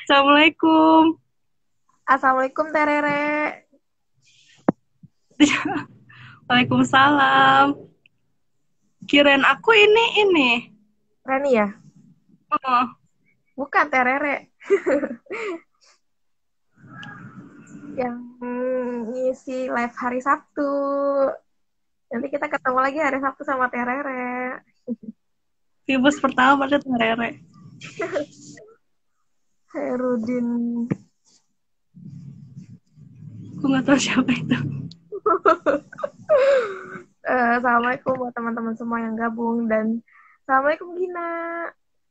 Assalamualaikum. Assalamualaikum Terere. Waalaikumsalam. Kirain aku ini. Rani ya? Oh, Bukan Terere. Yang ngisi live hari Sabtu. Nanti kita ketemu lagi hari Sabtu sama Terere. Vibus pertama pada Rere. Herudin. Aku nggak tahu siapa itu. Assalamualaikum buat teman-teman semua yang gabung. Dan Assalamualaikum Gina.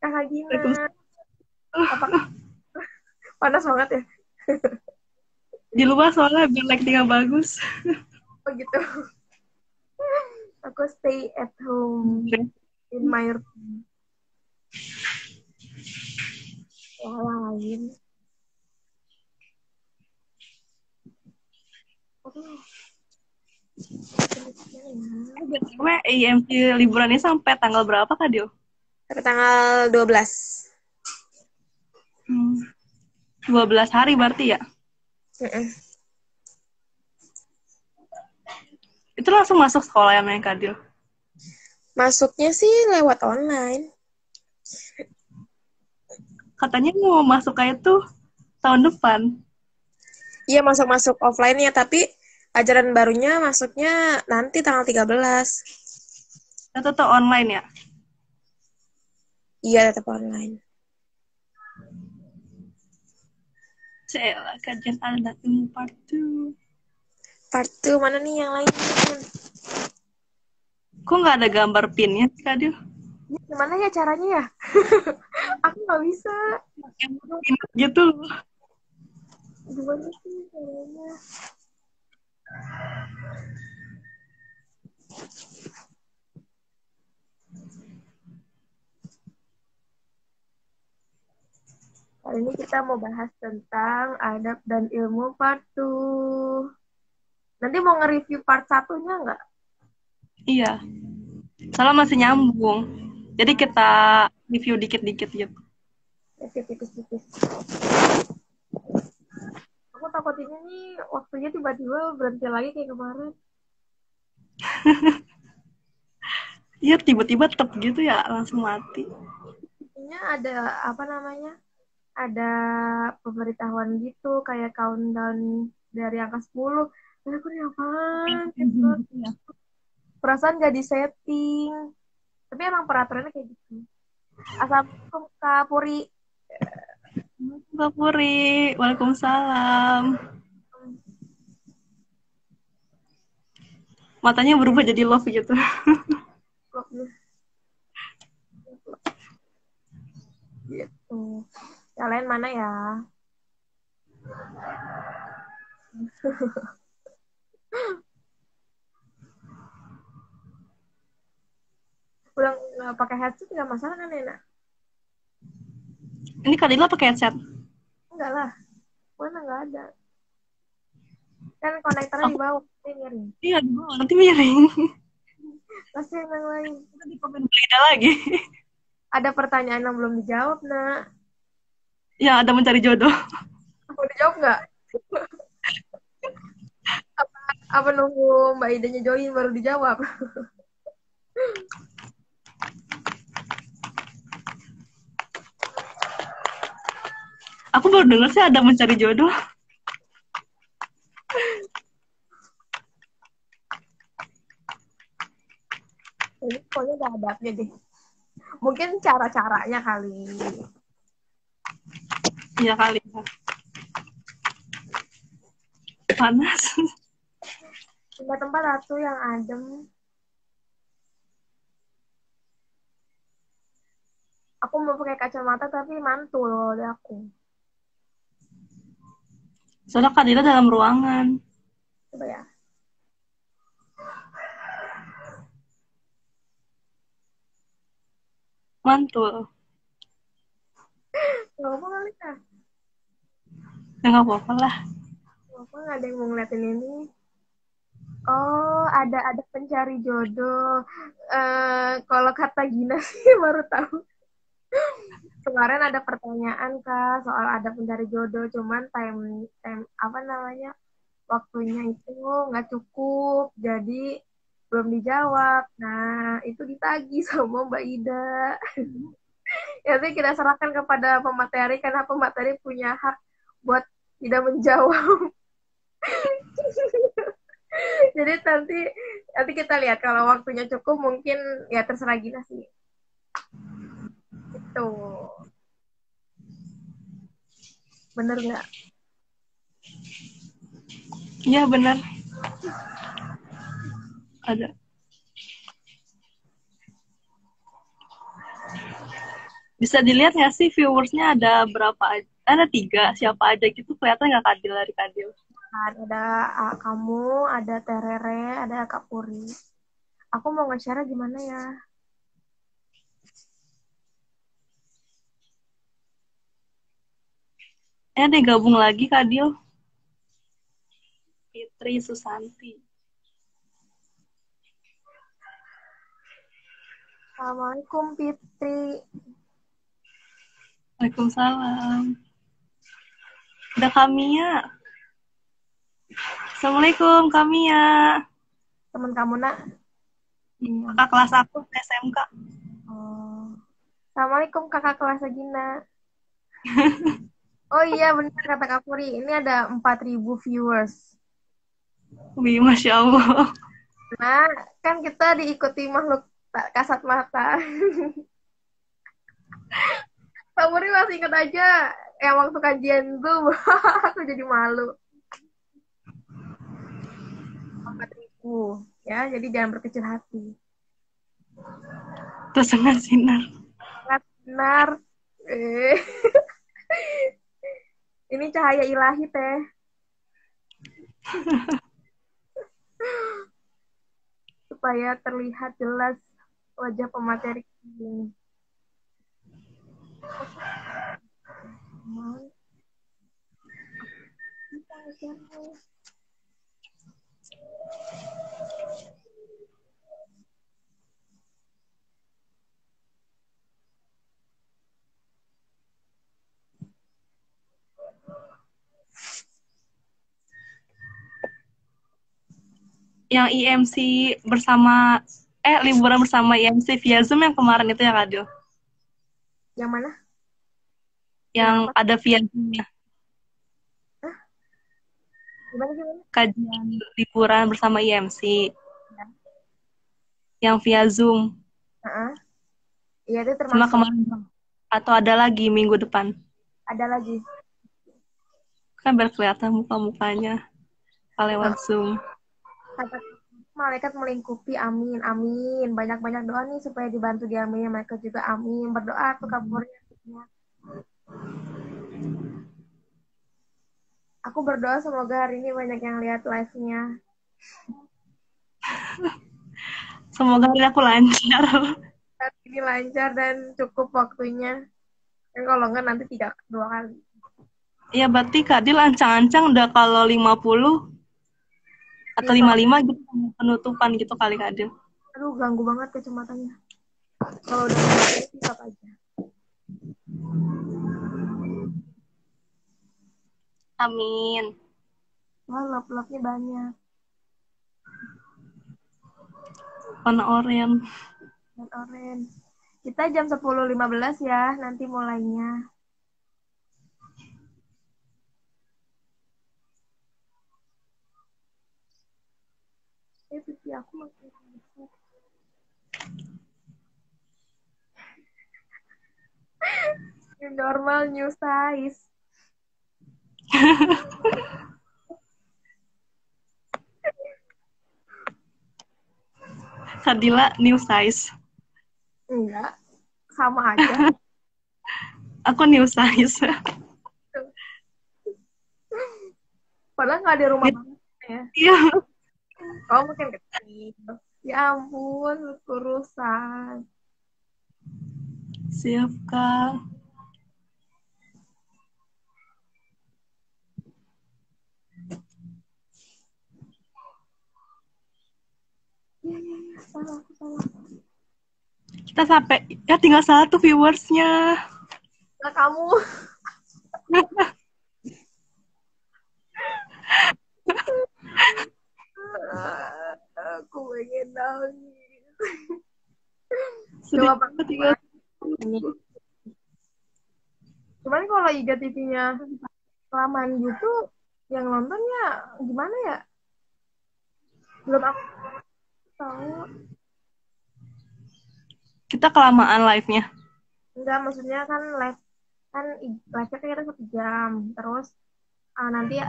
Kakak Gina. Apa? Panas banget ya? Di luar soalnya biar lighting-nya bagus. Oh gitu. Aku stay at home in my room. Lain. Biasanya IMC liburannya sampai tanggal berapa Kak Dio? Sampai tanggal 12. 12 hari berarti ya? Itu langsung masuk sekolah ya Kak Dio? Masuknya sih lewat online. Katanya mau masuk kayak tuh tahun depan. Iya, masuk offline-nya, tapi ajaran barunya masuknya nanti tanggal 13. Itu tuh online ya? Iya, tetap online. Cela, kajian ada ilmu part 2. Part 2 mana nih yang lainnya? Kok nggak ada gambar pinnya Kak Dio? Gimana ya caranya ya? Aku nggak bisa. Pin gitu loh. Gimana sih caranya? Kali ini kita mau bahas tentang adab dan ilmu part 2. Nanti mau nge-review part 1-nya nggak? Iya. Soalnya masih nyambung. Jadi kita review dikit-dikit gitu. Tipis-tipis. Aku takutnya nih waktunya tiba-tiba berhenti lagi kayak kemarin. Iya, tiba-tiba tep gitu ya, langsung mati. Intinya ada apa namanya? Ada pemberitahuan gitu kayak countdown dari angka 10. Nah, aku nih apaan? Gitu. Perasaan gak disetting. Tapi emang peraturannya kayak gitu. Assalamualaikum Kak Puri. Kak Puri, waalaikumsalam. Matanya berubah jadi love gitu. Gitu. Yang lain mana ya? Udah nggak pakai headset nggak masalah kan Nena? Ini Kak Dila pakai headset? Enggak lah. Mana nggak ada. Kan konektornya di Aku, bawah. Ini miring. iya, di bawah, nanti miring. Pasti yang lain. Nanti komen beda lagi. Ada pertanyaan yang belum dijawab, Nak. Ya, ada mencari jodoh. Mau dijawab nggak? Apa nunggu Mbak Idanya join baru dijawab? Aku baru dengar sih ada mencari jodoh. Ini pokoknya gak adabnya deh. Mungkin cara-caranya kali. Iya kali. Panas. Tempat-tempat atuh yang adem. Aku mau pakai kacamata tapi mantul di aku. Soalnya Kak Dila dalam ruangan. Coba ya. Mantul. Gak apa-apa kali ya? Ya nggak apa-apa lah. Gak apa, gak ada yang mau ngeliatin ini. Oh, ada pencari jodoh. Kalau kata Gina sih baru tahu. Kemarin ada pertanyaan Kak soal ada pencari jodoh, cuman time apa namanya waktunya itu nggak cukup, jadi belum dijawab. Nah, itu ditagih sama Mbak Ida. Ya, nanti kita serahkan kepada pemateri karena pemateri punya hak buat tidak menjawab. Jadi nanti nanti kita lihat kalau waktunya cukup mungkin ya terserah Gina sih. Itu bener nggak? Iya benar. Ada. Bisa dilihat nggak sih viewersnya ada berapa aja? Ada 3, siapa aja gitu kelihatan nggak Kadil dari Kadil? Ada kamu, ada Terere, ada Kak Puri. Aku mau nge-share gimana ya? Ada gabung lagi Kadil. Fitri Susanti. Assalamualaikum Fitri. Waalaikumsalam. Ada Kamia. Assalamualaikum Kamia. Temen kamu nak? Kakak kelas aku SMK. Oh. Assalamualaikum kakak kelas Gina. Oh iya benar kata Kak Puri. Ini ada 4.000 viewers. Wih, Masya Allah. Nah, kan kita diikuti makhluk tak kasat mata. Kak Puri masih ingat aja yang waktu kajian Zoom. Aku jadi malu. 4.000 ya, jadi jangan berkecil hati. Terus dengan sinar. Sangat benar. Eh. Ini cahaya ilahi teh. Supaya terlihat jelas wajah pemateri ini. Yang IMC bersama liburan bersama IMC via Zoom yang kemarin itu ya Kadil? Yang mana? Yang ada via Zoom-nya. Gimana? Kajian liburan bersama IMC. Ya. Yang via Zoom. Iya, itu Sama termasuk. kemarin. Atau ada lagi minggu depan? Ada lagi. Kan biar kelihatan muka-mukanya lewat Zoom. Kata malaikat melingkupi, amin, amin. Banyak-banyak doa nih supaya dibantu di amin. Mereka juga amin. Berdoa tuh kaburnya. Aku berdoa semoga hari ini banyak yang lihat live-nya. Semoga hari aku lancar. Hari ini lancar dan cukup waktunya. Dan kalau enggak nanti 2 kali. Iya berarti Kadil ancang-ancang udah kalau 50 atau 55 gitu penutupan gitu kali Kadil. Aduh, ganggu banget kacamatanya. Kalau udah mulai tetap aja. Amin. Wah, lap-lapnya banyak. Warna oranye. Dan orange. Kita jam 10.15 ya, nanti mulainya. Pipi aku makin besar. New normal, new size. Kadila new size. Enggak, sama aja. Aku new size. Padahal nggak ada rumah banget ya. Iya. Oh, mungkin kecil. Ya ampun, kurusan. Siap, Kak. Ya, salah. Kita sampai, ya tinggal 1 viewersnya. Nah, kamu. Aku pengen nangis. Sedih Coba banget tinggal. cuman kalau IGTV-nya kelamaan gitu, yang nontonnya gimana ya? Belum aku tahu. Kita kelamaan live-nya. Enggak, maksudnya kan live kan live-nya kira 1 jam. Terus nanti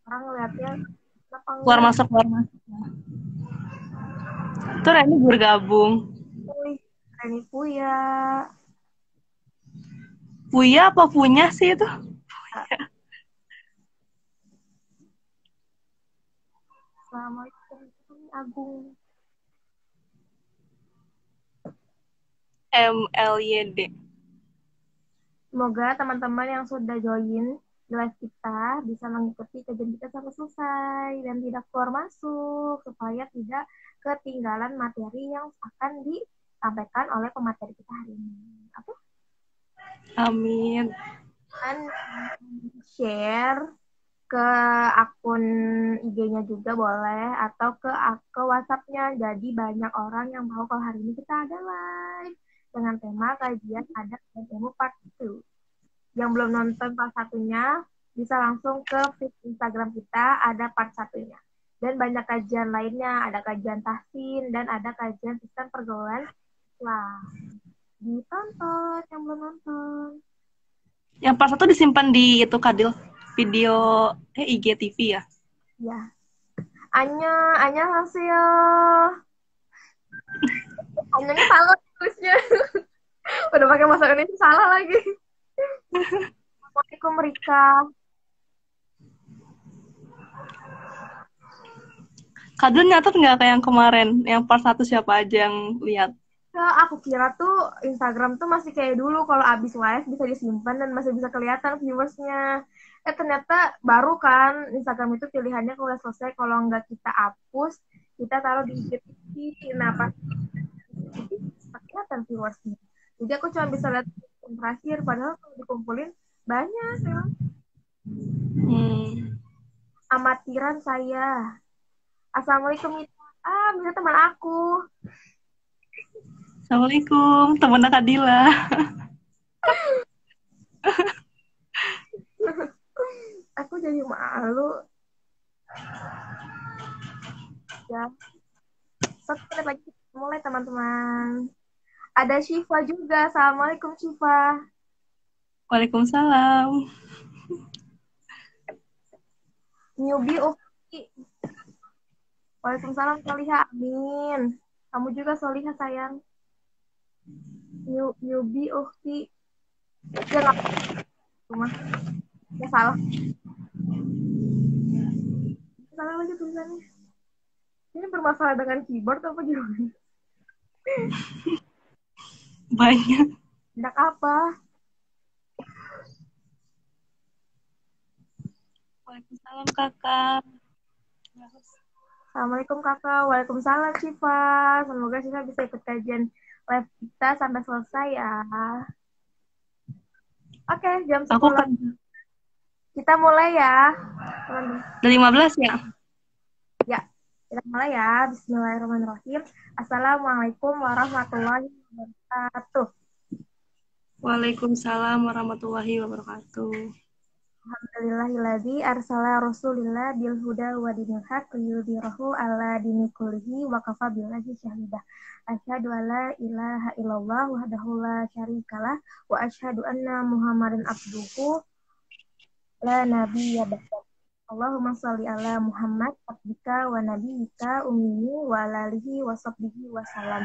orang ngeliatnya apa Keluar enggak? masuk, keluar masuk. Tuh Reni bergabung. Wih, Reni Puya. Puya apa punya sih itu? Assalamualaikum Agung. MLYD. Semoga teman-teman yang sudah join di live kita bisa mengikuti kajian kita sampai selesai dan tidak keluar masuk supaya tidak ketinggalan materi yang akan disampaikan oleh pemateri kita hari ini. Oke? Amin. Dan share ke akun IG-nya juga boleh atau ke WhatsApp-nya. Jadi banyak orang yang tahu kalau hari ini kita ada live dengan tema kajian adat dan ilmu part 2. Yang belum nonton part 1-nya bisa langsung ke feed Instagram kita, ada part 1-nya. Dan banyak kajian lainnya, ada kajian tahsin dan ada kajian sistem pergaulan Islam. Ditonton yang belum nonton. Yang part 1 disimpan di itu Kadil. Video IGTV ya. Ya. Anya hasil. Anyanya salah tulisnya. Udah pakai bahasa Indonesia salah lagi. Assalamualaikum Rika. Kadil nyatet nggak kayak yang kemarin? Yang part 1 siapa aja yang lihat? Aku kira tuh Instagram tuh masih kayak dulu, kalau abis live bisa disimpan dan masih bisa kelihatan viewersnya. Ternyata baru kan Instagram itu pilihannya kalau udah selesai, kalau nggak kita hapus, kita taruh di IGTV. Nah, pas kelihatan viewersnya. Jadi aku cuma bisa lihat yang terakhir, padahal kalau dikumpulin banyak ya. Amatiran saya. Assalamualaikum Mita. Bisa teman aku. Assalamualaikum, teman Kadila. Aku jadi malu. Ya. 1 menit lagi mulai teman-teman. Ada Syifa juga. Assalamualaikum Syifa. Waalaikumsalam. Newbie Ufti. Waalaikumsalam Soliha. Amin. Kamu juga Soliha sayang. Newbie Ufti. Ya nggak apa-apa. Ya salah. Salah lagi tulisannya. Ini bermasalah dengan keyboard apa gimana? Banyak. Tidak apa. Waalaikumsalam kakak. Assalamualaikum kakak. Waalaikumsalam Syifa. Semoga Syifa bisa ikut kajian live kita sampai selesai ya. Oke, jam 10. Aku kan Kita mulai ya. dari 15 ya. Ya, kita mulai ya. Bismillahirrahmanirrahim. Assalamualaikum warahmatullahi wabarakatuh. Waalaikumsalam warahmatullahi wabarakatuh. Alhamdulillahilladzi arsala rasulillah bil huda wa dinil haq liyudhhirahu ala dini kullihi wa kafa billahi syahidah. Asyhadu alla ilaha illallah wahdahu la syarikalah wa asyhadu anna Muhammadan abduhu la nabiyya ba'da. Allahumma sholli ala Muhammad abdika wa nabiyyika ummi wa ala alihi wa sahbihi wa salam.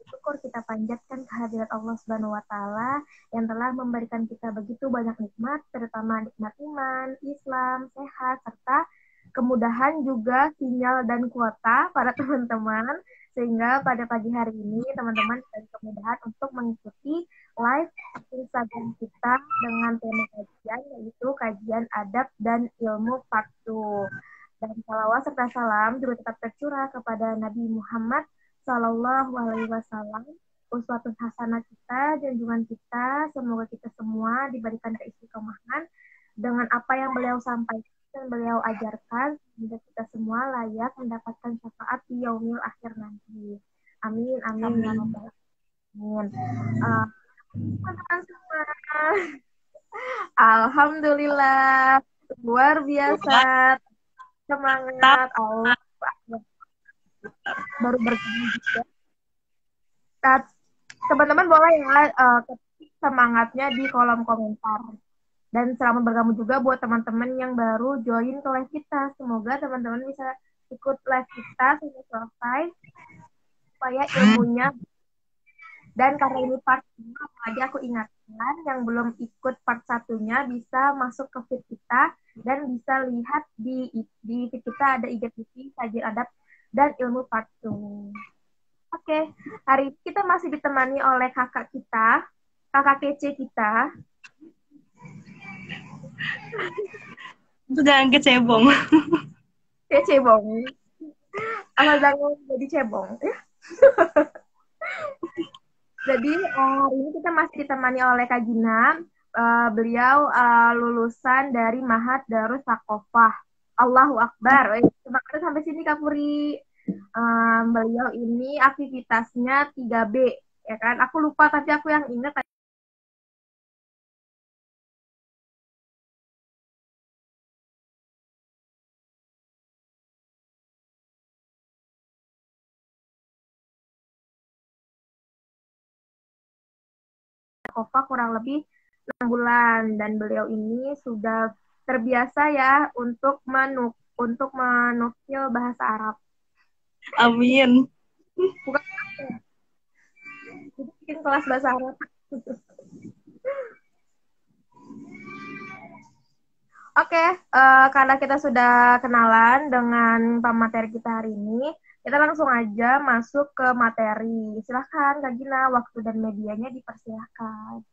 Syukur kita panjatkan kehadirat Allah Subhanahu wa taala yang telah memberikan kita begitu banyak nikmat, terutama nikmat iman, Islam, sehat, serta kemudahan juga sinyal dan kuota para teman-teman, sehingga pada pagi hari ini teman-teman diberi kemudahan untuk mengikuti live Instagram kita dengan tema kajian, yaitu kajian adab dan ilmu part 2. Dan salawat serta salam juga tetap tercurah kepada Nabi Muhammad Sallallahu Alaihi Wasallam uswatun hasanah kita, junjungan kita. Semoga kita semua diberikan keistiqomahan dengan apa yang beliau sampaikan dan beliau ajarkan, sehingga kita semua layak mendapatkan syafaat di yaumil akhir nanti. Amin, amin, ya Amin. Rabbal alamin. Uh, teman-teman semua, alhamdulillah, luar biasa, semangat, Allah baru bergabung juga. Nah, teman-teman boleh ya ketik semangatnya di kolom komentar. Dan selamat bergabung juga buat teman-teman yang baru join ke live kita. Semoga teman-teman bisa ikut live kita sampai selesai supaya ilmunya. Dan karena ini part 2, lagi aku ingatkan yang belum ikut part 1-nya bisa masuk ke feed kita dan bisa lihat di feed kita ada IGTV, Kajian Adab dan Ilmu part 2. Oke, hari ini kita masih ditemani oleh kakak kita, kakak kece kita. Itu jangan kecebong. Kecebong. Asal jangan jadi cebong. Jadi hari ini kita masih ditemani oleh Kak Gina. Beliau lulusan dari Mahat Darus Saqofah. Allahu Akbar. Terima kasih sampai sini Kak Puri. Beliau ini aktivitasnya 3B, ya kan? Aku lupa tapi aku yang ingat Kova kurang lebih 6 bulan dan beliau ini sudah terbiasa ya untuk menukil bahasa Arab. Amin. Bukan bikin kelas bahasa Arab. Oke, karena kita sudah kenalan dengan pemateri kita hari ini, kita langsung aja masuk ke materi. Silahkan Kak Gina, waktu dan medianya dipersilahkan.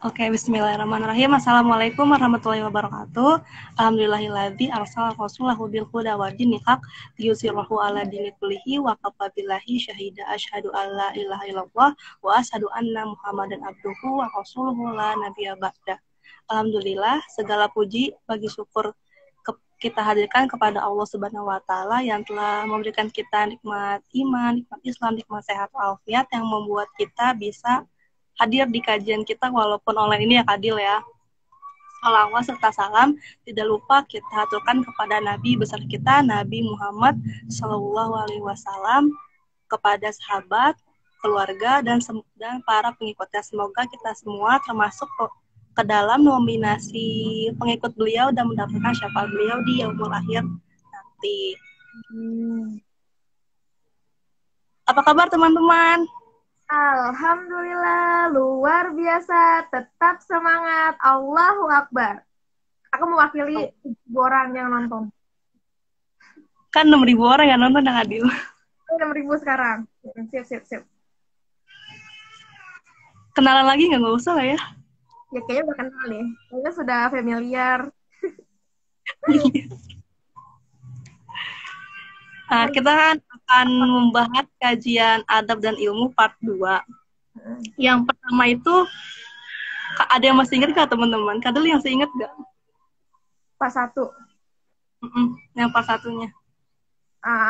Oke, bismillahirrahmanirrahim. Assalamualaikum warahmatullahi wabarakatuh. Alhamdulillahilladzi arsala rasulahu bil huda wa dinil haq liyuzhirahu ala dini kullihi wa kafa billahi syahida asyhadu alla ilaha illallah wa asyhadu anna muhammadan abduhu wa rasuluhu la nabiyya ba'da. Alhamdulillah, segala puji bagi syukur kita hadirkan kepada Allah Subhanahu wa taala yang telah memberikan kita nikmat iman, nikmat Islam, nikmat sehat walafiat yang membuat kita bisa hadir di kajian kita walaupun online ini ya Kadil ya. Salawat serta salam tidak lupa kita haturkan kepada Nabi besar kita Nabi Muhammad SAW, kepada sahabat, keluarga dan para pengikutnya. Semoga kita semua termasuk ke dalam nominasi pengikut beliau dan mendapatkan syafaat beliau di yaumul akhir nanti. Apa kabar teman-teman? Alhamdulillah, luar biasa. Tetap semangat. Allahu Akbar. Aku mewakili 1.000 orang yang nonton. Kan 6.000 orang yang nonton yang adil. 6.000 sekarang. Sip. Kenalan lagi nggak usah lah ya. Ya kayaknya udah kenal deh. Kayaknya sudah familiar. Nah, kita akan membahas kajian adab dan ilmu part 2. Yang pertama itu, ada yang masih ingat gak teman-teman? Kadel yang masih ingat gak? Part 1. Yang part 1-nya.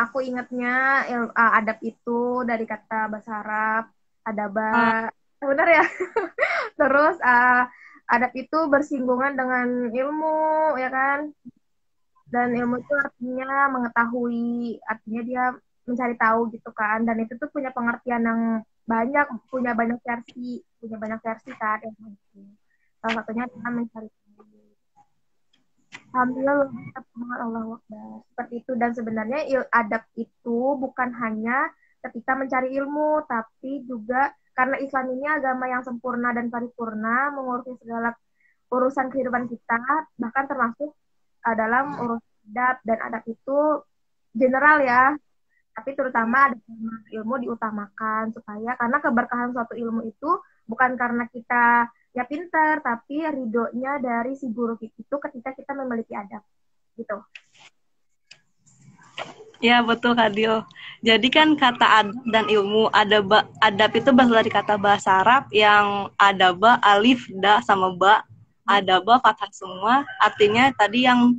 Aku ingatnya adab itu dari kata bahasa Arab, adaba. Benar ya? Terus adab itu bersinggungan dengan ilmu, ya kan? Dan ilmu itu artinya mengetahui, artinya dia mencari tahu gitu kan. Dan itu tuh punya pengertian yang banyak, punya banyak versi kan. Salah satunya adalah mencari tahu. Alhamdulillah, Allah Akbar. Seperti itu. Dan sebenarnya adab itu bukan hanya ketika mencari ilmu, tapi juga karena Islam ini agama yang sempurna dan paripurna, mengurusi segala urusan kehidupan kita, bahkan termasuk dalam urusan adab. Dan adab itu general ya, tapi terutama ada ilmu diutamakan supaya karena keberkahan suatu ilmu itu bukan karena kita ya pintar, tapi ridhonya dari si guru itu ketika kita memiliki adab gitu. Ya betul Kadil. Jadi kan kata adab dan ilmu, adab itu berasal dari kata bahasa Arab yang adaba, alif, da, sama ba. Adaba, fathah semua, artinya tadi yang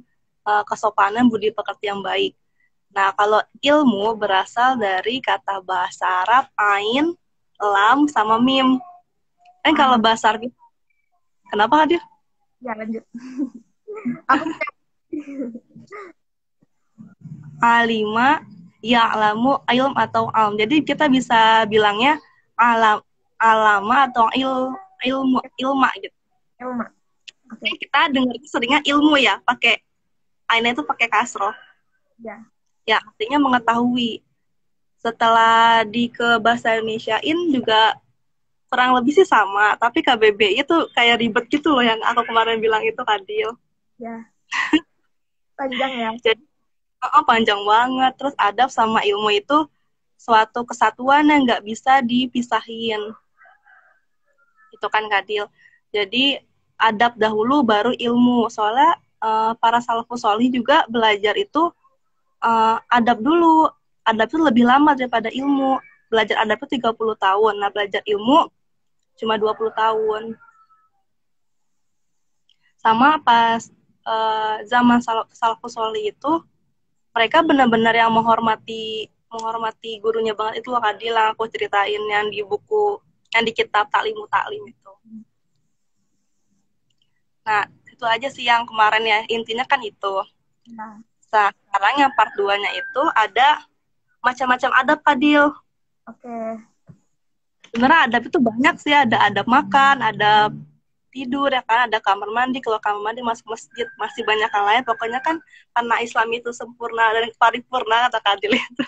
kesopanan, budi pekerti yang baik. Nah, kalau ilmu berasal dari kata bahasa Arab, ain, lam, sama mim. Kan kalau bahasa Arab, kenapa Hadir? Ya, lanjut. Aku Alima, ya'lamu, ilm atau alm. Jadi kita bisa bilangnya alama atau ilma gitu. ilmu. Oke. Kita dengar seringnya ilmu ya, pakai ainnya itu pakai kasroh. Ya. Ya, artinya mengetahui. Setelah di ke bahasa Indonesiain juga kurang lebih sih sama, tapi KBBI itu kayak ribet gitu loh yang aku kemarin bilang itu Kadil. Ya. Panjang ya. Jadi panjang banget. Terus adab sama ilmu itu suatu kesatuan yang nggak bisa dipisahin. Itu kan Kadil. Jadi adab dahulu baru ilmu. Soalnya para salafus sholih juga belajar itu adab dulu. Adab itu lebih lama daripada ilmu. Belajar adab itu 30 tahun. Nah, belajar ilmu cuma 20 tahun. Sama pas zaman salafus sholih itu, mereka benar-benar yang menghormati gurunya banget. Itu loh Kadil yang aku ceritain yang di buku, yang di kitab Taklimu Taklim itu. Nah, itu aja sih yang kemarin ya. Intinya kan itu. Nah, sekarang yang part 2-nya itu ada macam-macam adab Kadil. Oke. Sebenarnya adab itu banyak sih. Ada adab makan, adab tidur ya kan, ada kamar mandi, kalau kamar mandi masuk masjid, masih banyak yang lain. Pokoknya kan karena Islam itu sempurna dan paripurna kata Kadil itu.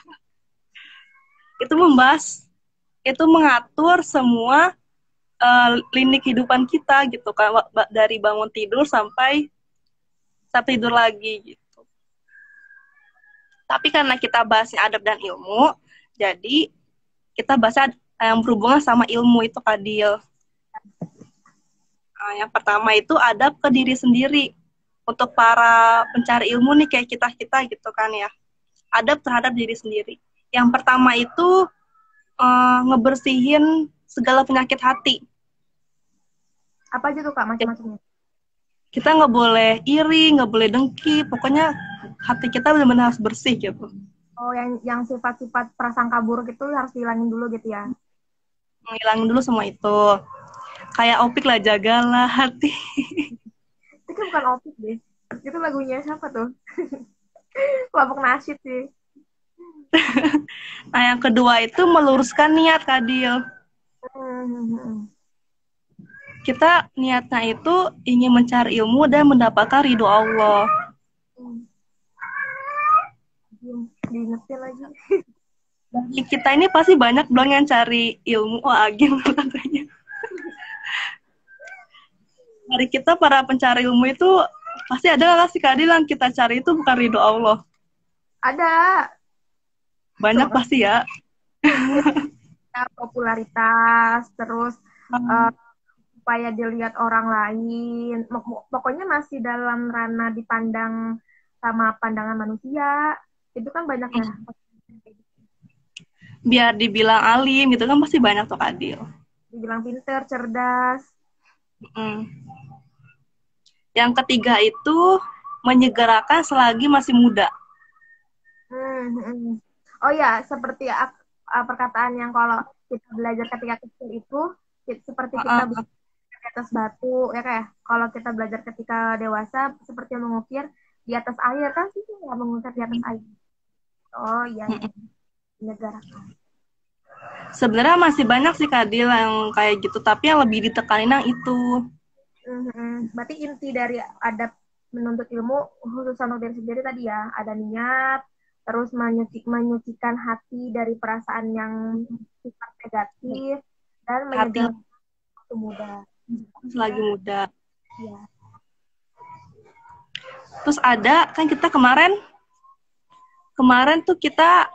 Itu membahas, itu mengatur semua lini kehidupan kita gitu kan, dari bangun tidur sampai tidur lagi gitu. Tapi karena kita bahasnya adab dan ilmu, jadi kita bahas yang berhubungan sama ilmu itu Kadil. Nah, yang pertama itu adab ke diri sendiri. Untuk para pencari ilmu nih kayak kita gitu kan ya. Adab terhadap diri sendiri. Yang pertama itu ngebersihin segala penyakit hati. Apa aja tuh Kak macam-macamnya? Kita nggak boleh iri, nggak boleh dengki. Pokoknya hati kita benar-benar harus bersih gitu. Oh, yang sifat-sifat prasangka buruk itu harus dihilangin dulu gitu ya? Menghilangin dulu semua itu. Kayak Opik lah, jagalah hati. Itu kan bukan Opik deh. Itu lagunya siapa tuh? Kelompok nasyid sih. Nah, yang kedua itu meluruskan niat, Kadil. Kita niatnya itu ingin mencari ilmu dan mendapatkan ridho Allah. Diingetin lagi. Dari kita ini pasti banyak dong yang cari ilmu. Agim katanya. Dari kita para pencari ilmu itu pasti ada nggak sih Kadil yang kita cari itu bukan ridho Allah? Ada. Banyak pasti ya. Popularitas, terus supaya dilihat orang lain. Pokoknya masih dalam ranah dipandang sama pandangan manusia. Itu kan banyak ya. Biar dibilang alim gitu kan pasti banyak tuh Kadil. Dibilang pinter, cerdas. Yang ketiga itu menyegerakan selagi masih muda. Oh ya, seperti perkataan yang kalau kita belajar ketika kecil itu seperti kita di atas batu, ya kayak kalau kita belajar ketika dewasa seperti mengukir di atas air kan sih ya, mengukir di atas air. Oh iya, menyegerakan. Sebenarnya masih banyak sih Kadil yang kayak gitu, tapi yang lebih ditekanin yang itu. Berarti inti dari adab menuntut ilmu khususan untuk diri sendiri tadi ya, ada niat, terus menyucikan hati dari perasaan yang sifat negatif, dan menyegerakan waktu muda. Selagi muda. Ya. Terus ada, kan kita kemarin tuh kita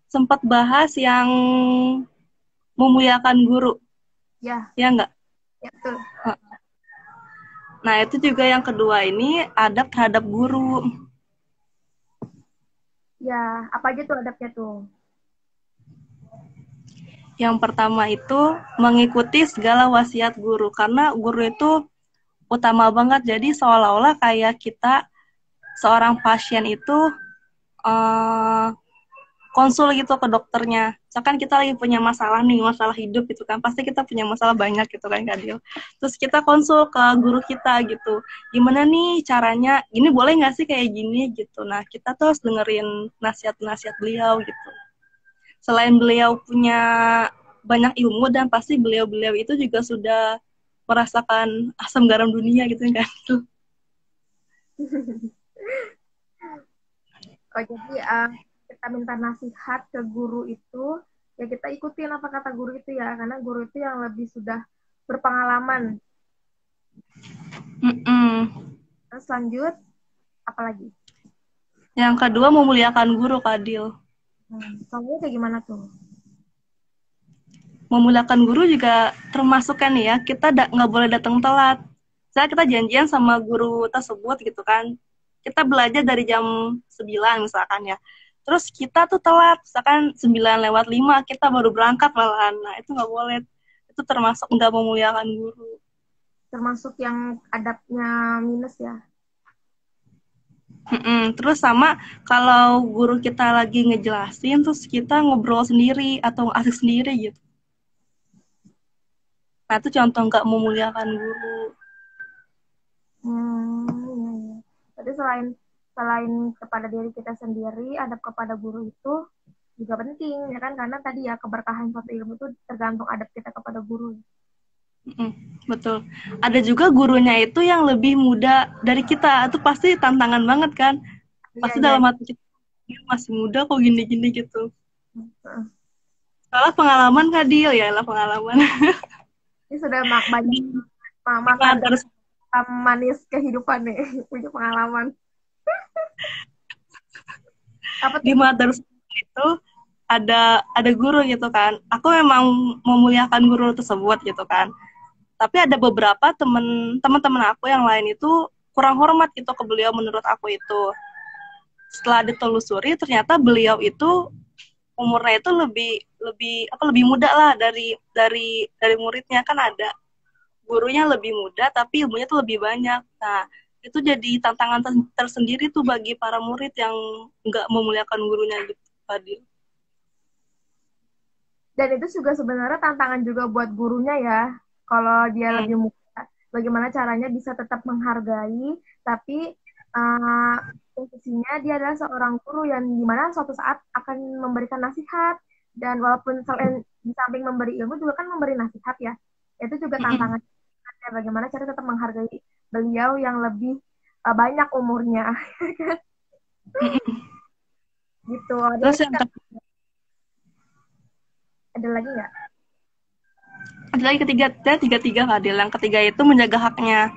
sempat bahas yang memuliakan guru. Ya. Ya enggak? Ya, betul. Nah, itu juga yang kedua ini adab terhadap guru. Ya, apa aja tuh adabnya tuh? Yang pertama itu mengikuti segala wasiat guru, karena guru itu utama banget. Jadi seolah-olah kayak kita seorang pasien itu uh, konsul gitu ke dokternya. Misalkan kita lagi punya masalah nih, masalah hidup gitu kan. Pasti kita punya masalah banyak gitu kan, Kak Dil. Terus kita konsul ke guru kita gitu. Gimana nih caranya, ini boleh nggak sih kayak gini gitu. Nah, kita tuh harus dengerin nasihat-nasihat beliau gitu. Selain beliau punya banyak ilmu dan pasti beliau-beliau itu juga sudah merasakan asam garam dunia gitu kan. Oh, jadi kita minta nasihat ke guru itu, ya kita ikutin apa kata guru itu ya, karena guru itu yang lebih sudah berpengalaman. Terus lanjut, apa lagi? Yang kedua, memuliakan guru, Kadil. Contohnya kayak gimana tuh? Memuliakan guru juga termasuk kan ya, kita nggak boleh datang telat. Saya kita janjian sama guru tersebut gitu kan, kita belajar dari jam 9 misalkan ya. Terus kita tuh telat, misalkan 9:05 kita baru berangkat malahan. Nah, itu nggak boleh. Itu termasuk nggak memuliakan guru. Termasuk yang adabnya minus ya? Terus sama kalau guru kita lagi ngejelasin, terus kita ngobrol sendiri atau asik sendiri gitu. Nah, itu contoh nggak memuliakan guru. Ya. Jadi selain kepada diri kita sendiri, adab kepada guru itu juga penting ya kan, karena tadi ya keberkahan suatu ilmu itu tergantung adab kita kepada guru. Betul. Ada juga gurunya itu yang lebih muda dari kita. Itu pasti tantangan banget kan. Pasti dalam hati kita, masih muda kok gini-gini gitu. Soalnya pengalaman Kak Dil ya lah pengalaman. Ini sudah banyak makan manis kehidupan nih, punya pengalaman. Di madrasah itu ada guru gitu kan. Aku memang memuliakan guru tersebut gitu kan. Tapi ada beberapa teman-teman aku yang lain itu kurang hormat gitu ke beliau menurut aku itu. Setelah ditelusuri ternyata beliau itu umurnya itu lebih muda lah dari muridnya. Kan ada gurunya lebih muda tapi ilmunya tuh lebih banyak. Nah, itu jadi tantangan tersendiri tuh bagi para murid yang nggak memuliakan gurunya gitu, Fadil. Dan itu juga sebenarnya tantangan juga buat gurunya ya. Kalau dia lebih muda, bagaimana caranya bisa tetap menghargai, tapi posisinya dia adalah seorang guru yang dimana suatu saat akan memberikan nasihat. Dan walaupun di samping memberi ilmu juga kan memberi nasihat ya. Itu juga tantangan. Bagaimana cara tetap menghargai beliau yang lebih banyak umurnya. Gitu. Terus yang ada lagi nggak? Ada lagi tiga Fadil. Yang ketiga itu menjaga haknya.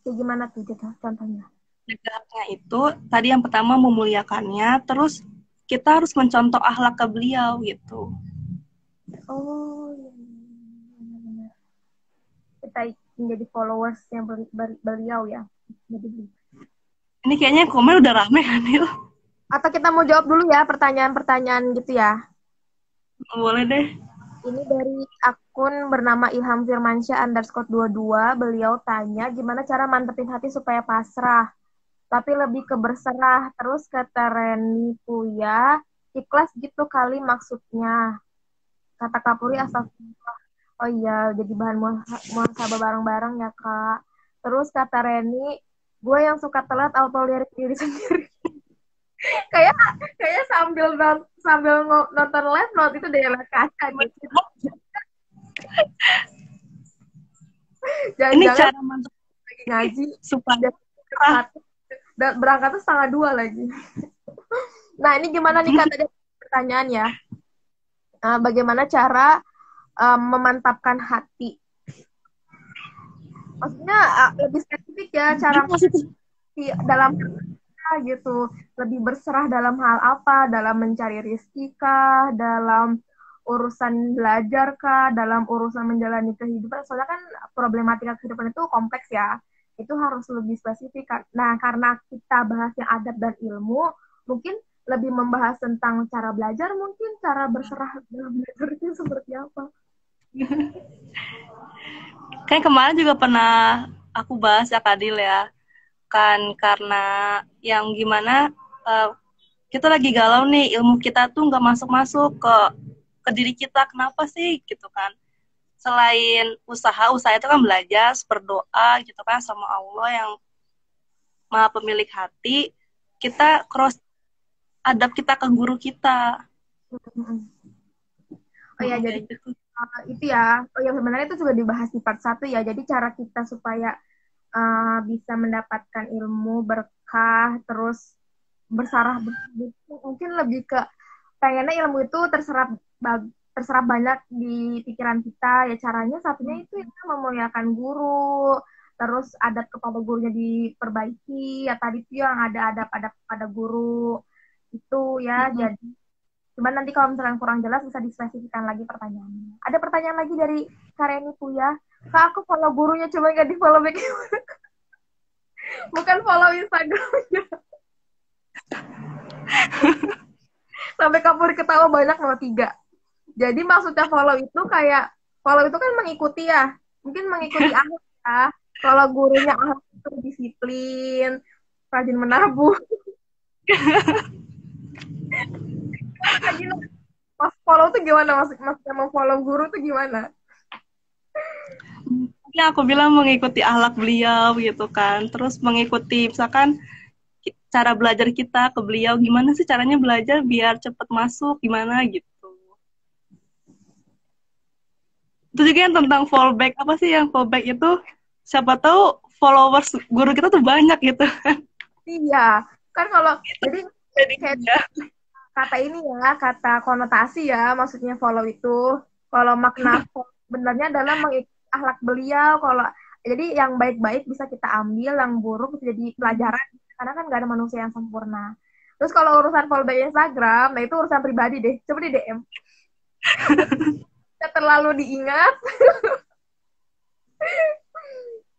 Kayak gimana tuh contohnya? Menjaga haknya itu tadi yang pertama memuliakannya, terus kita harus mencontoh akhlak ke beliau gitu. Oh, iya. Kita menjadi followers yang beliau ya. Ini kayaknya komen udah rame kan, Nil? Atau kita mau jawab dulu ya pertanyaan-pertanyaan gitu ya? Boleh deh. Ini dari akun bernama Ilham Firmansyah _22. Beliau tanya, gimana cara mantepin hati supaya pasrah, tapi lebih ke berserah. Terus kata Reni Puya, ikhlas gitu kali maksudnya. Kata Kapuri, astagfirullah. Oh iya, jadi bahan muhasabah bareng-bareng ya, Kak. Terus kata Reni, gue yang suka telat auto lirik diri sendiri. kayak sambil nonton live note itu dari kaca gitu. Ini cara mantap lagi ngaji supaya berangkat tuh 1:30 lagi. Nah, ini gimana nih Kak, tadi pertanyaan ya. Bagaimana cara memantapkan hati? Maksudnya lebih spesifik ya cara dalam gitu, lebih berserah dalam hal apa, dalam mencari rezeki kah, dalam urusan belajar kah, dalam urusan menjalani kehidupan. Soalnya kan problematika kehidupan itu kompleks ya, itu harus lebih spesifik. Nah, karena kita bahasnya adab dan ilmu, mungkin lebih membahas tentang cara belajar, mungkin cara berserah dalam belajar itu seperti apa. Kan kemarin juga pernah aku bahas ya Kadil ya, kan karena yang gimana kita lagi galau nih, ilmu kita tuh nggak masuk-masuk ke diri kita, kenapa sih gitu kan. Selain usaha itu kan belajar, berdoa gitu kan sama Allah yang Maha Pemilik hati, kita cross adab kita ke guru kita. Oh ya, jadi Gitu. itu ya. Oh ya, sebenarnya itu juga dibahas di part 1 ya. Jadi cara kita supaya bisa mendapatkan ilmu berkah, terus bersarah, mungkin lebih ke pengennya ilmu itu terserap banyak di pikiran kita. Ya caranya satunya itu ya memuliakan guru, terus adab kepada gurunya diperbaiki. Ya tadi itu yang ada adab-adab pada guru itu ya. Jadi cuman nanti kalau misalnya kurang jelas bisa dispesifikan lagi pertanyaannya. Ada pertanyaan lagi dari Kareni Puya. Kak, aku follow gurunya cuma nggak di follow back. Bukan follow Instagramnya. Sampai kabur ketawa banyak nomor 3. Jadi maksudnya follow itu kayak, follow itu kan mengikuti ya. Mungkin mengikuti aku ya. Kalau gurunya aku itu disiplin, rajin menabung. Pas follow tuh gimana? Maksudnya mau follow guru tuh gimana? Ya aku bilang mengikuti akhlak beliau gitu kan, terus mengikuti misalkan cara belajar kita ke beliau, gimana sih caranya belajar biar cepet masuk, gimana gitu. Itu juga yang tentang fallback, apa sih yang fallback itu, siapa tahu followers guru kita tuh banyak gitu. Iya, kan kalau jadi kayak ya. kata ini ya, kata konotasi ya, maksudnya follow itu. Kalau makna sebenarnya adalah mengikuti akhlak beliau. Kalau jadi yang baik-baik bisa kita ambil, yang buruk bisa jadi pelajaran. Karena kan nggak ada manusia yang sempurna. Terus kalau urusan follow back Instagram, nah itu urusan pribadi deh. Coba di DM. Tidak terlalu diingat.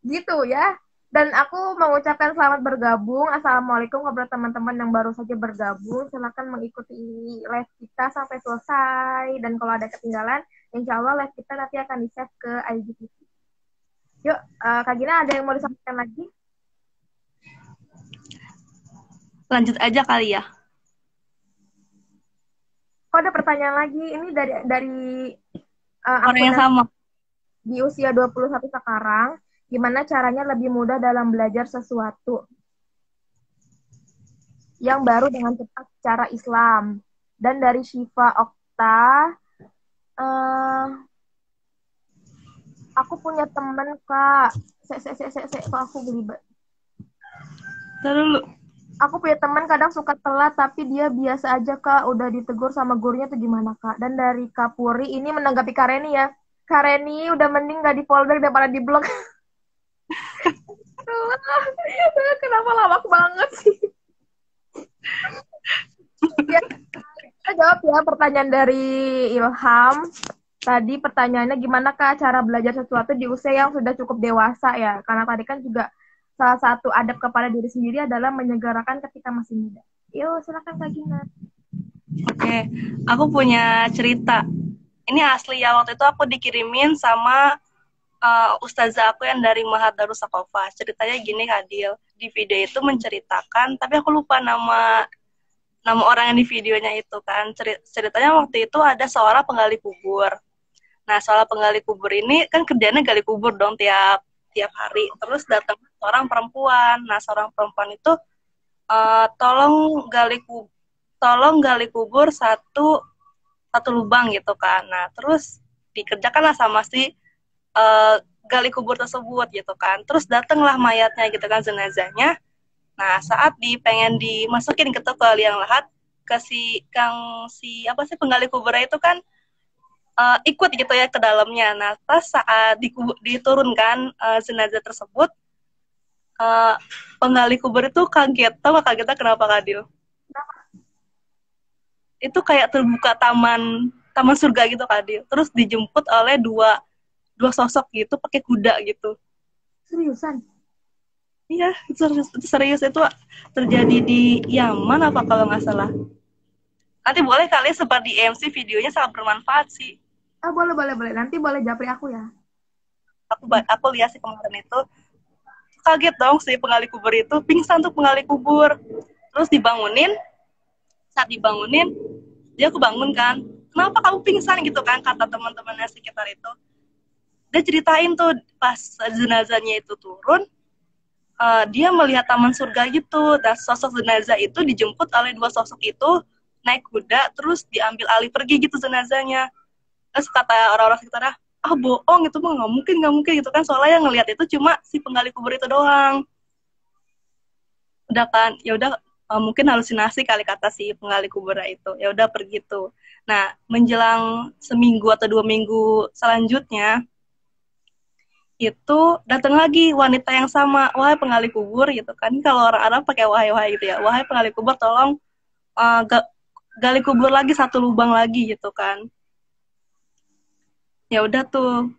Gitu ya. Dan aku mengucapkan selamat bergabung. Assalamualaikum kepada teman-teman yang baru saja bergabung. Silakan mengikuti live kita sampai selesai. Dan kalau ada ketinggalan, insya Allah live kita nanti akan di-save ke IGTV. Yuk, Kak Gina ada yang mau disampaikan lagi? Lanjut aja kali ya. Oh, ada pertanyaan lagi. Ini dari orang yang sama. Di usia 21 sekarang, gimana caranya lebih mudah dalam belajar sesuatu yang baru dengan cepat secara Islam. Dan dari Syifa Okta, aku punya temen Kak. Kok aku belibet. Dulu. Aku punya teman kadang suka telat, tapi dia biasa aja Kak. Udah ditegur sama gurunya tuh gimana Kak? Dan dari Kapuri, ini menanggapi Kareni ya. Kareni udah mending gak di folder daripada di blog. Kenapa lawak banget sih? Ya, kita jawab ya pertanyaan dari Ilham. Tadi pertanyaannya gimana Kak cara belajar sesuatu di usia yang sudah cukup dewasa ya? Karena tadi kan juga salah satu adab kepada diri sendiri adalah menyegerakan ketika masih muda. Yuk, silakan Kak Gina. Oke, aku punya cerita. Ini asli ya, waktu itu aku dikirimin sama ustazah aku yang dari Mahat Darus Sakofa. Ceritanya gini Kadil, di video itu menceritakan, tapi aku lupa nama orang yang di videonya itu kan. Ceritanya waktu itu ada seorang penggali kubur. Nah, seorang penggali kubur ini kan kerjanya gali kubur dong tiap hari. Terus datang seorang perempuan. Nah, seorang perempuan itu tolong gali kubur satu lubang gitu kan. Nah, terus dikerjakanlah sama si gali kubur tersebut gitu kan. Terus datanglah mayatnya gitu kan, jenazahnya. Nah, saat pengen dimasukin ke liang lahat, ke si penggali kuburnya itu kan ikut gitu ya ke dalamnya. Nah, pas saat diturunkan jenazah tersebut, penggali kubur itu kaget. Tau gak kagetnya kenapa, Kadil? Itu kayak terbuka taman surga gitu, Kadil. Terus dijemput oleh dua sosok gitu pakai kuda gitu. Seriusan? Iya, itu serius, itu terjadi di Yaman apa kalau nggak salah. Nanti boleh kali seperti MC, videonya sangat bermanfaat sih. Ah, boleh, boleh, boleh. Nanti boleh japri aku ya. Aku lihat sih kemarin itu, kaget dong si penggali kubur itu, pingsan tuh penggali kubur. Terus dibangunin, saat dibangunin, dia kebangun kan. Kenapa kamu pingsan gitu kan, kata teman-temannya sekitar itu. Dia ceritain tuh pas jenazahnya itu turun, dia melihat taman surga gitu. Dan sosok jenazah itu dijemput oleh dua sosok itu naik kuda, terus diambil alih pergi gitu jenazahnya. Terus kata orang-orang sekitar, bohong, itu mah nggak mungkin gitu kan, soalnya yang ngelihat itu cuma si penggali kubur itu doang. Udah kan, ya udah, mungkin halusinasi kali, kata si penggali kubur itu. Ya udah pergi tuh. Nah, menjelang seminggu atau 2 minggu selanjutnya itu datang lagi wanita yang sama, wahai penggali kubur gitu kan. Kalau orang Arab pakai wahai wahai gitu ya, wahai penggali kubur, tolong gali kubur lagi satu lubang lagi gitu kan. Ya udah tuh,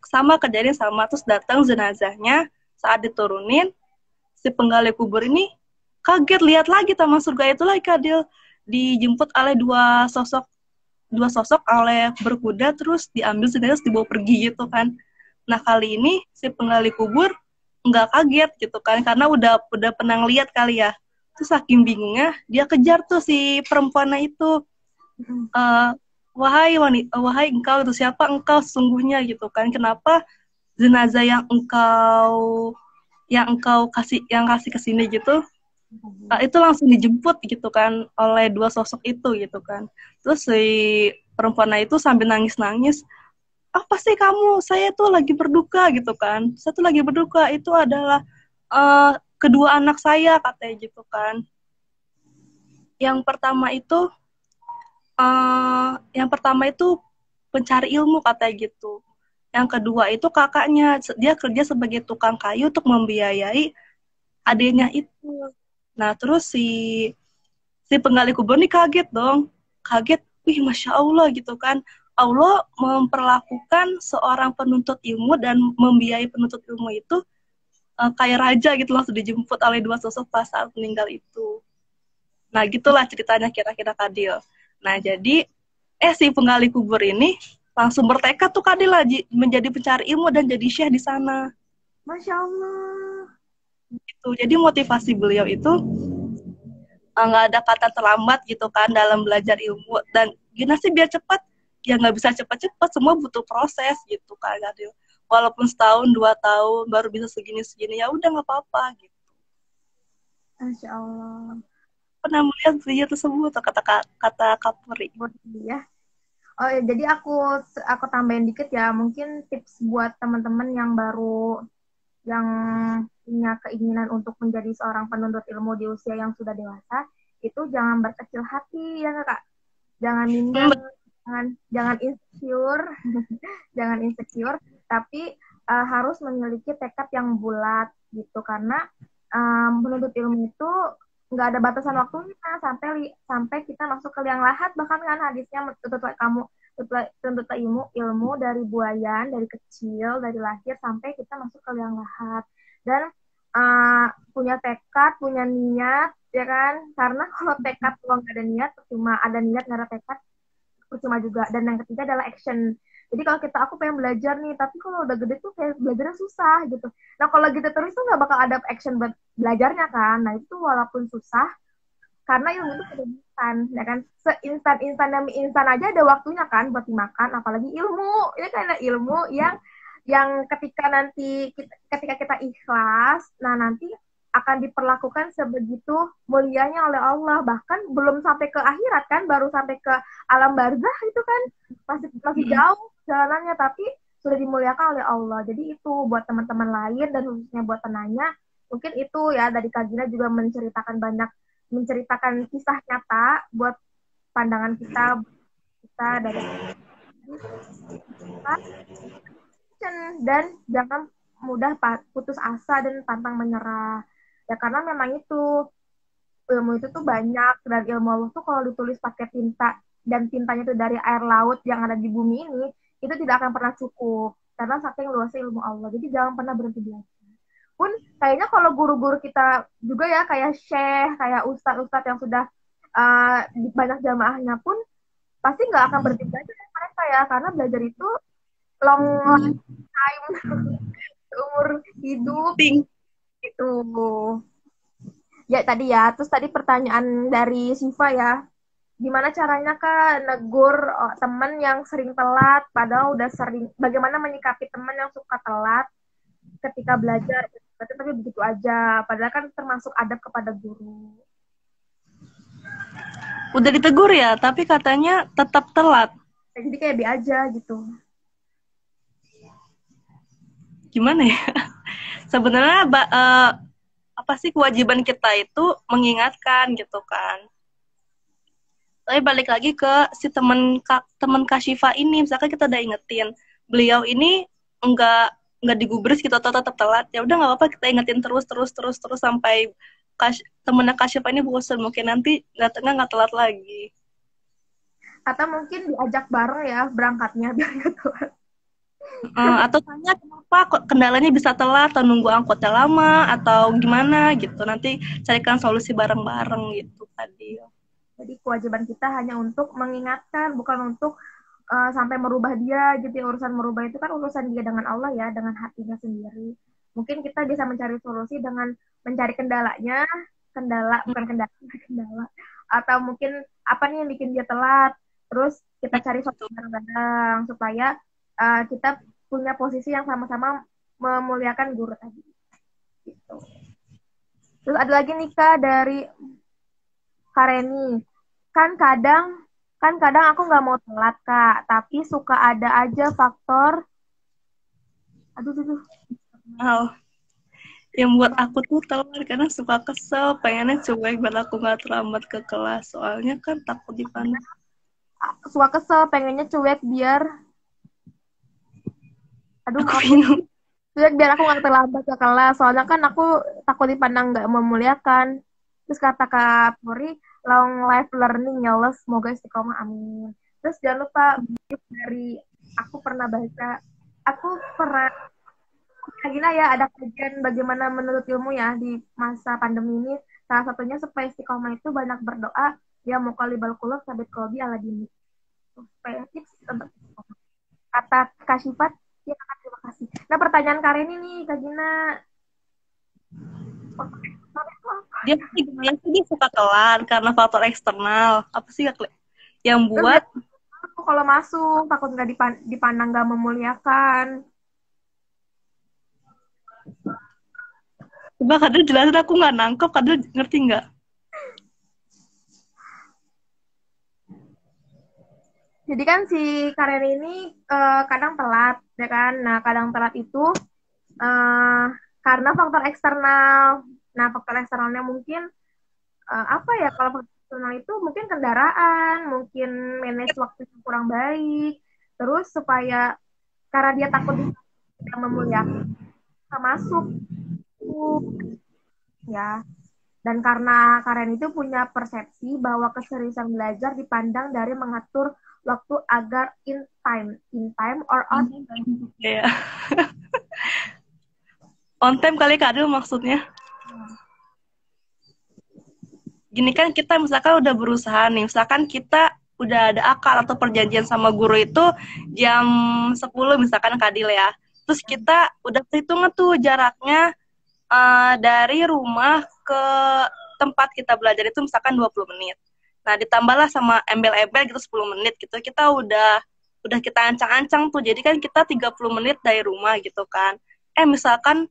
sama kejadian sama, terus datang jenazahnya. Saat diturunin, si penggali kubur ini kaget lihat lagi taman surga itu lagi, Kadil, dijemput oleh dua sosok oleh berkuda, terus diambil jenazah, dibawa pergi gitu kan. Nah, kali ini si penggali kubur nggak kaget gitu kan, karena udah pernah lihat kali ya. Terus saking bingungnya, dia kejar tuh si perempuan itu. Uh, wahai wanita, wahai engkau itu, siapa engkau sesungguhnya gitu kan? Kenapa jenazah yang engkau kasih ke sini gitu, itu langsung dijemput gitu kan oleh dua sosok itu gitu kan. Terus si perempuan itu sambil nangis-nangis, apa sih kamu, saya tuh lagi berduka gitu kan, saya tuh lagi berduka, itu adalah kedua anak saya, katanya gitu kan. Yang pertama itu pencari ilmu, katanya gitu. Yang kedua itu kakaknya, dia kerja sebagai tukang kayu untuk membiayai adiknya itu. Nah, terus si penggali kubur ini kaget dong. Kaget, wih, Masya Allah gitu kan. Allah memperlakukan seorang penuntut ilmu dan membiayai penuntut ilmu itu kayak raja gitu, langsung dijemput oleh dua sosok pas saat meninggal itu. Nah, gitulah ceritanya kira-kira, Kadil. Nah, jadi si penggali kubur ini langsung bertekad tuh, Kadil, menjadi pencari ilmu dan jadi syekh di sana. Masya Allah. Gitu. Jadi motivasi beliau itu nggak ada kata terlambat gitu kan dalam belajar ilmu. Dan gimana sih biar cepat, ya nggak bisa cepat-cepat, semua butuh proses gitu kan, Adil. Walaupun setahun 2 tahun baru bisa segini-segini, ya udah nggak apa-apa gitu. Masya Allah. Pernah melihat video tersebut atau kata Kapolri? Ya. Oh ya, jadi aku tambahin dikit ya, mungkin tips buat teman-teman yang baru, yang punya keinginan untuk menjadi seorang penuntut ilmu di usia yang sudah dewasa, itu jangan berkecil hati ya Kak. Jangan minder, jangan insecure, jangan insecure, tapi harus memiliki tekad yang bulat gitu, karena menuntut ilmu itu nggak ada batasan waktunya sampai kita masuk ke liang lahat. Bahkan kan hadisnya, tuntut ilmu dari buayan, dari kecil, dari lahir sampai kita masuk ke liang lahat. Dan punya tekad, punya niat, ya kan? Karena kalau tekad kalau nggak ada niat, cuma ada niat nggak ada tekad, percuma juga. Dan yang ketiga adalah action. Jadi kalau aku pengen belajar nih, tapi kalau udah gede tuh kayak belajarnya susah gitu. Nah kalau gitu terus tuh nggak bakal ada action buat belajarnya kan. Nah itu walaupun susah, karena ilmu itu tidak instan, ya kan? Seinstan mie instan aja ada waktunya kan buat dimakan, apalagi ilmu. Ini karena ilmu yang ketika kita ikhlas, nah nanti akan diperlakukan sebegitu mulianya oleh Allah. Bahkan belum sampai ke akhirat kan, baru sampai ke alam barzah itu kan masih jauh jalanannya, tapi sudah dimuliakan oleh Allah. Jadi itu buat teman-teman lain dan khususnya buat penanya, mungkin itu ya, dari Kak Gina juga menceritakan kisah nyata buat pandangan kita dari kita, dan jangan mudah putus asa dan pantang menyerah ya, karena memang itu ilmu itu tuh banyak, dan ilmu Allah tuh kalau ditulis pakai tinta, dan tintanya itu dari air laut yang ada di bumi ini, itu tidak akan pernah cukup karena saking luasnya ilmu Allah. Jadi jangan pernah berhenti belajar. pun kayaknya kalau guru-guru kita juga ya kayak syekh, kayak ustadz-ustadz yang sudah banyak jamaahnya pun pasti nggak akan berhenti belajar mereka ya, karena belajar itu long time umur hidup Ting. itu. Ya tadi ya, terus tadi pertanyaan dari Siva ya, gimana caranya Kak negur teman yang sering telat, padahal udah sering, bagaimana menyikapi teman yang suka telat ketika belajar, tapi begitu aja, padahal kan termasuk adab kepada guru. Udah ditegur ya, tapi katanya tetap telat. Jadi kayak be aja gitu. Gimana ya? Sebenarnya apa sih kewajiban kita itu mengingatkan gitu kan. Tapi balik lagi ke si teman Kak Syifa ini, misalkan kita udah ingetin, beliau ini enggak digubris gitu atau tetap telat, ya udah nggak apa-apa, kita ingetin terus sampai temennya Kak Syifa ini bosan, mungkin nanti datangnya nggak telat lagi. Atau mungkin diajak bareng ya berangkatnya biar nggak telat. Atau tanya kenapa kok kendalanya bisa telat, atau nunggu angkotnya lama atau gimana gitu, nanti carikan solusi bareng-bareng gitu tadi. Jadi kewajiban kita hanya untuk mengingatkan, bukan untuk sampai merubah dia gitu. Urusan merubah itu kan urusan dia dengan Allah ya, dengan hatinya sendiri. Mungkin kita bisa mencari solusi dengan mencari kendalanya, bukan kendala, kendala. Atau mungkin apa nih yang bikin dia telat, terus kita cari solusi bareng-bareng supaya kita punya posisi yang sama-sama memuliakan guru tadi. Gitu. Terus ada lagi nih Kak dari Kareni. Kan kadang aku nggak mau telat Kak, tapi suka ada aja faktor yang buat aku tuh telat karena suka kesel, pengennya cuek biar aku nggak terlambat ke kelas, soalnya kan takut dipandang. suka kesel, pengennya cuek biar cuek biar aku nggak terlambat ke kelas, soalnya kan aku takut dipandang nggak memuliakan. Terus kata Kak Puri, long life learning ya Allah, semoga istiqomah, amin. Terus jangan lupa dari aku pernah baca, aku pernah gina ya, ada kajian bagaimana menuntut ilmu ya di masa pandemi ini. Salah satunya supaya istiqomah itu banyak berdoa, ya muqallibal qulub sabit qalbi ala dini. Supaya tips untuk istiqomah. Kata Kak Syifat, ya Kak, terima kasih. Nah pertanyaan Karini nih Kak Gina. Dia sih gimana sih, dia suka telat karena faktor eksternal apa sih yang buat aku kalau masuk takut nggak dipandang nggak memuliakan. Coba Kadel jelasin, aku nggak nangkep, Kadel ngerti nggak? Jadi kan si Karen ini kadang telat, ya kan? Nah kadang telat itu karena faktor eksternal. Nah faktor eksternalnya mungkin apa ya? Kalau faktor eksternal itu mungkin kendaraan, mungkin manage waktunya kurang baik. Terus supaya karena dia takut tidak memuliakan, masuk ya. Dan karena Karen itu punya persepsi bahwa keseriusan belajar dipandang dari mengatur waktu agar in time or on time. Ya. On time kali Kadel maksudnya. Gini kan, kita misalkan udah berusaha nih, misalkan kita udah ada akal atau perjanjian sama guru itu jam 10 misalkan Kadil ya. Terus kita udah perhitungan tuh jaraknya dari rumah ke tempat kita belajar itu misalkan 20 menit. Nah, ditambahlah sama embel-embel gitu 10 menit gitu. Kita udah kita ancang-ancang tuh. Jadi kan kita 30 menit dari rumah gitu kan. Misalkan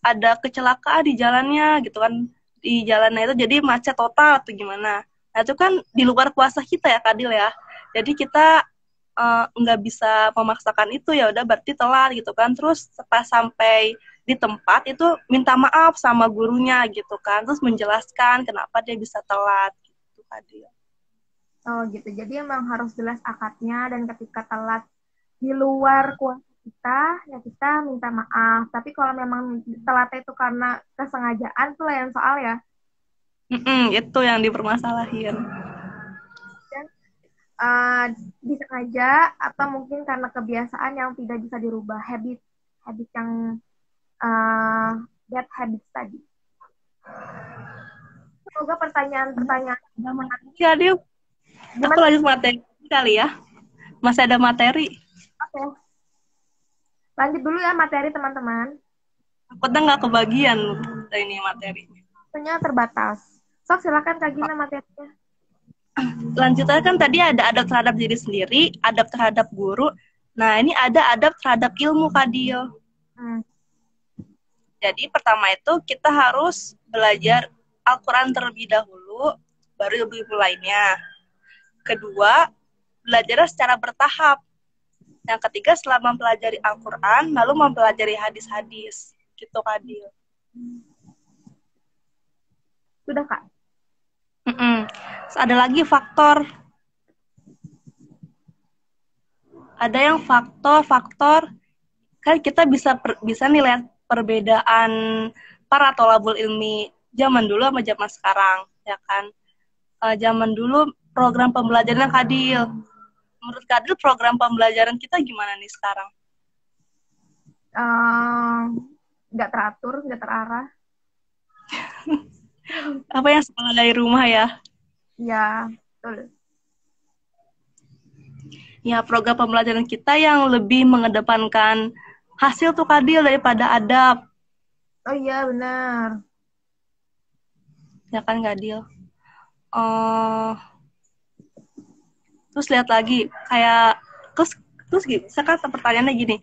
ada kecelakaan di jalannya gitu kan. Di jalannya itu jadi macet total atau gimana. Nah, itu kan di luar kuasa kita ya, Kadil ya. Jadi kita nggak bisa memaksakan itu, ya udah berarti telat gitu kan. Terus pas sampai di tempat itu minta maaf sama gurunya gitu kan, terus menjelaskan kenapa dia bisa telat gitu Kadil. Oh gitu, jadi emang harus jelas akadnya, dan ketika telat di luar kuasa kita, ya kita minta maaf. Tapi kalau memang telatnya itu karena kesengajaan, itu lain soal ya. Itu yang dipermasalahin. Dan disengaja atau mungkin karena kebiasaan yang tidak bisa dirubah, habit yang bad habits tadi. Semoga pertanyaan-pertanyaan Ya, Adil. Aku gimana? lanjut materi kali ya. Masih ada materi. Oke. Lanjut dulu ya materi teman-teman. Aku udah nggak kebagian ini materi. Waktunya terbatas. Sok silakan Kak Gina materinya. Lanjutannya kan tadi ada adab terhadap diri sendiri, adab terhadap guru. Nah, ini ada adab terhadap ilmu, Kadil. Jadi pertama itu kita harus belajar Al-Quran terlebih dahulu, baru ilmu lainnya. Kedua, belajar secara bertahap. Yang ketiga, setelah mempelajari Al-Quran, lalu mempelajari hadis-hadis. Gitu, Kadil. Sudah, Kak? Terus ada lagi faktor. Ada yang faktor-faktor, kan kita bisa nilai perbedaan para tholabul ilmi zaman dulu sama zaman sekarang, ya kan? Zaman dulu program pembelajaran Kadil. Menurut Kadil program pembelajaran kita gimana nih sekarang? Nggak teratur, nggak terarah. Apa yang sekolah dari rumah ya? Ya, betul. Ya, program pembelajaran kita yang lebih mengedepankan hasil tuh Kadil daripada adab. Oh iya, benar. Ya kan, Kadil? Terus lihat lagi, kayak terus sekarang pertanyaannya gini,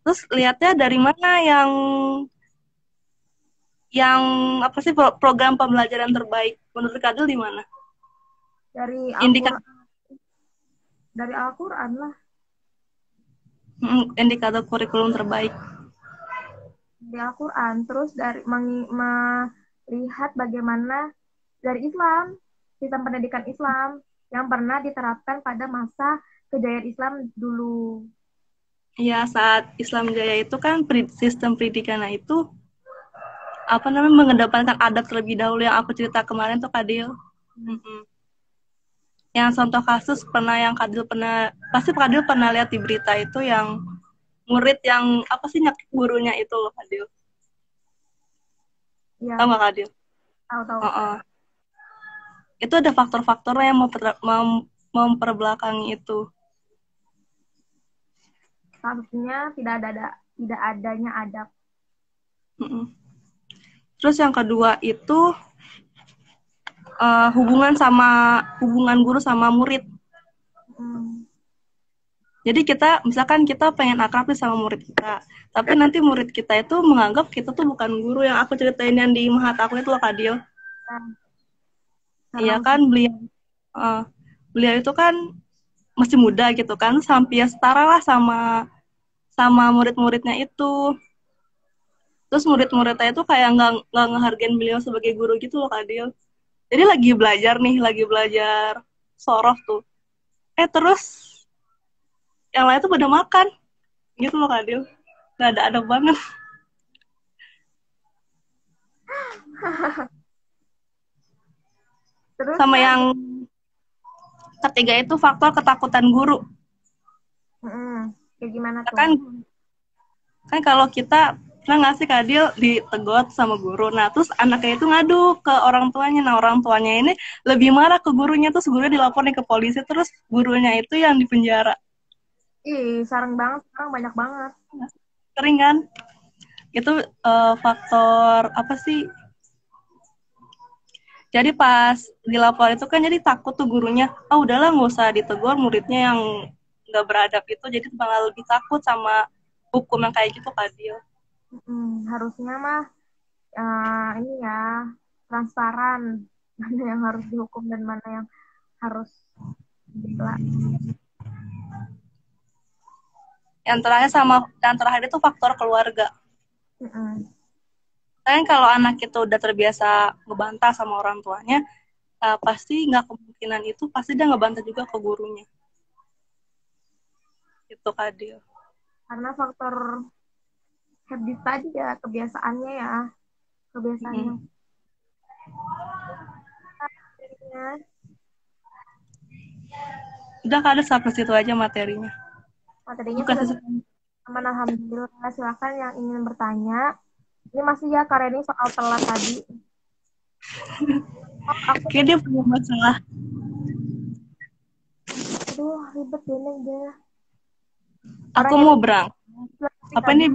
terus lihatnya dari mana yang apa sih program pembelajaran terbaik menurut Kadil di mana? Dari Al-Quran. Dari Al-Quran lah. Indikator kurikulum terbaik. Di Al-Quran. Terus dari melihat bagaimana dari Islam, sistem pendidikan Islam yang pernah diterapkan pada masa kejayaan Islam dulu. Iya, saat Islam Jaya itu kan sistem pendidikannya itu mengedepankan adab terlebih dahulu yang aku cerita kemarin tuh Kadil. Yang contoh kasus pasti Kadil pernah lihat di berita itu yang murid yang nyakit gurunya itu loh Kadil. Ya. Tahu nggak Kadil? Tahu. Itu ada faktor-faktornya yang memperbelakangi itu. Seharusnya tidak adanya adab. Terus yang kedua itu hubungan guru sama murid. Jadi misalkan kita pengen akrab sama murid kita, tapi nanti murid kita itu menganggap kita tuh bukan guru yang aku ceritain yang di Mahat aku itu loh Kadil. Iya kan, beliau itu kan masih muda gitu kan, sampai setara lah sama murid-muridnya itu. Terus murid-muridnya itu kayak nggak ngehargain beliau sebagai guru gitu loh Kadil. Jadi lagi belajar sorof tuh. Terus yang lain tuh pada makan. Gitu loh Kadil. Gak ada adab banget. Terus sama kan, yang ketiga itu faktor ketakutan guru. Kayak gimana tuh? Kan kalau kita pernah nggak sih Kadil ditegur sama guru, nah terus anaknya itu ngadu ke orang tuanya, nah orang tuanya ini lebih marah ke gurunya, terus gurunya dilaporin ke polisi, terus gurunya itu yang dipenjara. Ih, sarang banget, sekarang banyak banget. Sering kan? Itu faktor apa sih? Jadi pas dilapor itu kan jadi takut tuh gurunya, udahlah nggak usah ditegur muridnya yang nggak beradab itu, jadi malah lebih takut sama hukum yang kayak gitu Kadil. Harusnya mah ini ya transparan mana yang harus dihukum dan mana yang harus dibela. Yang terakhir itu faktor keluarga. Kan kalau anak itu udah terbiasa ngebantah sama orang tuanya, pasti nggak kemungkinan itu, pasti dia ngebantah juga ke gurunya. Itu Kadil. Karena faktor habis tadi ya, kebiasaannya ya. Kebiasaannya. Udah Kadil, sampai situ aja materinya. Materinya sudah teman-teman, alhamdulillah. Silakan yang ingin bertanya Ini masih ya Kareni soal telat tadi. Oh, aku Kayak dia punya masalah. aduh ribet deh dia. Aku Orang yang mau berang. Apa tadi nih?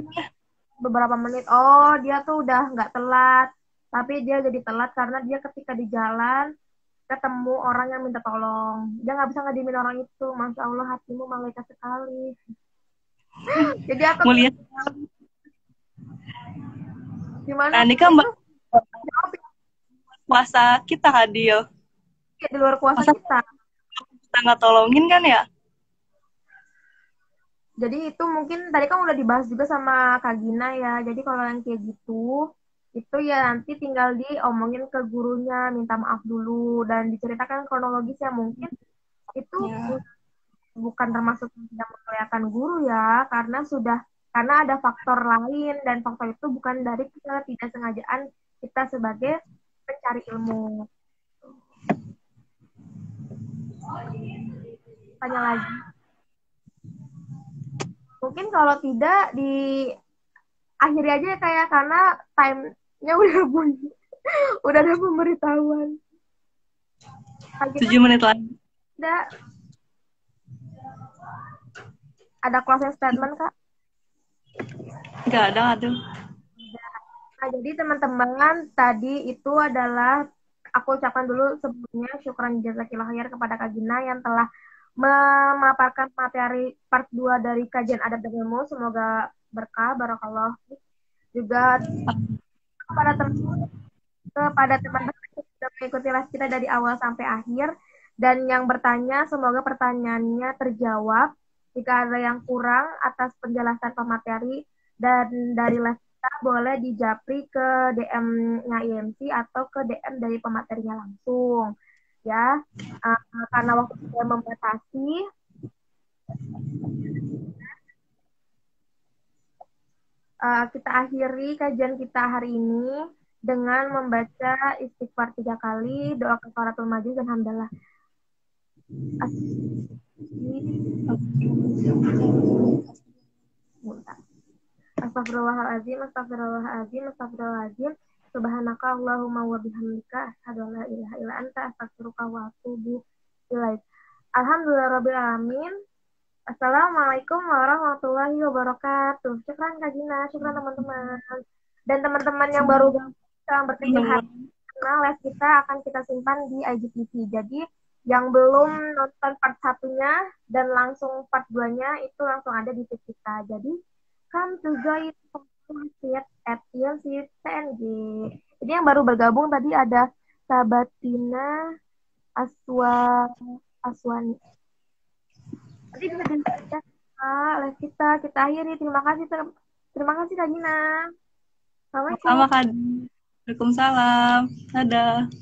beberapa menit. Oh, dia tuh udah nggak telat. Tapi dia jadi telat karena dia ketika di jalan ketemu orang yang minta tolong. Dia nggak bisa ngedimin orang itu. Masya Allah, hatimu malaikat sekali. Jadi aku Mau lihat? gimana Nah, ini kan itu jawab puasa kita, Kadil. ya, di luar kuasa Masa kita. kita nggak tolongin kan ya? Jadi itu mungkin tadi kan udah dibahas juga sama Kak Gina ya. Jadi kalau yang kayak gitu, itu ya nanti tinggal diomongin ke gurunya, minta maaf dulu dan diceritakan kronologisnya mungkin itu Ya. bukan termasuk tidak memperlihatkan guru ya, karena ada faktor lain dan faktor itu bukan dari ketidaksengajaan kita sebagai pencari ilmu. Tanya lagi. Mungkin kalau tidak di akhiri aja ya kayak karena time-nya udah bunyi, udah ada pemberitahuan. Akhirnya 7 menit lagi. ada closing statement Kak. Nggak ada, aduh. Nah, jadi teman-teman tadi itu adalah aku ucapkan dulu sebelumnya syukran jazakillah khair kepada Kak Gina yang telah memaparkan materi part 2 dari kajian adab dan ilmu. Semoga berkah, barakallah. Juga kepada teman-teman yang sudah mengikuti les kita dari awal sampai akhir dan yang bertanya semoga pertanyaannya terjawab. Jika ada yang kurang atas penjelasan pemateri dan dari les kita boleh dijapri ke DM-nya IMC atau ke DM dari pematerinya langsung ya. Karena waktu sudah membatasi, kita akhiri kajian kita hari ini dengan membaca istighfar 3 kali, doa kafaratul majlis dan hamdalah. Astagfirullahaladzim, astagfirullahaladzim, astagfirullahaladzim. Subhanaka Allahumma wa bihamdika asyhadu an la ilaha illa anta astaghfiruka wa atubu ilaik. Alhamdulillah rabbil alamin. Assalamualaikum warahmatullahi wabarakatuh. Syukran Kak Gina, syukran teman-teman. Dan teman-teman yang baru berkecil hati, karena les kita akan kita simpan di IGTV. Jadi yang belum nonton part satunya dan langsung part 2-nya itu langsung ada di feed kita. Jadi come to join at ILC TNG. Jadi yang baru bergabung tadi ada Sabatina Aswani. Nanti bisa dilihat les kita akhiri. Terima kasih Kak Gina. Assalamualaikum. Sama, Kak. Waalaikumsalam. Dadah.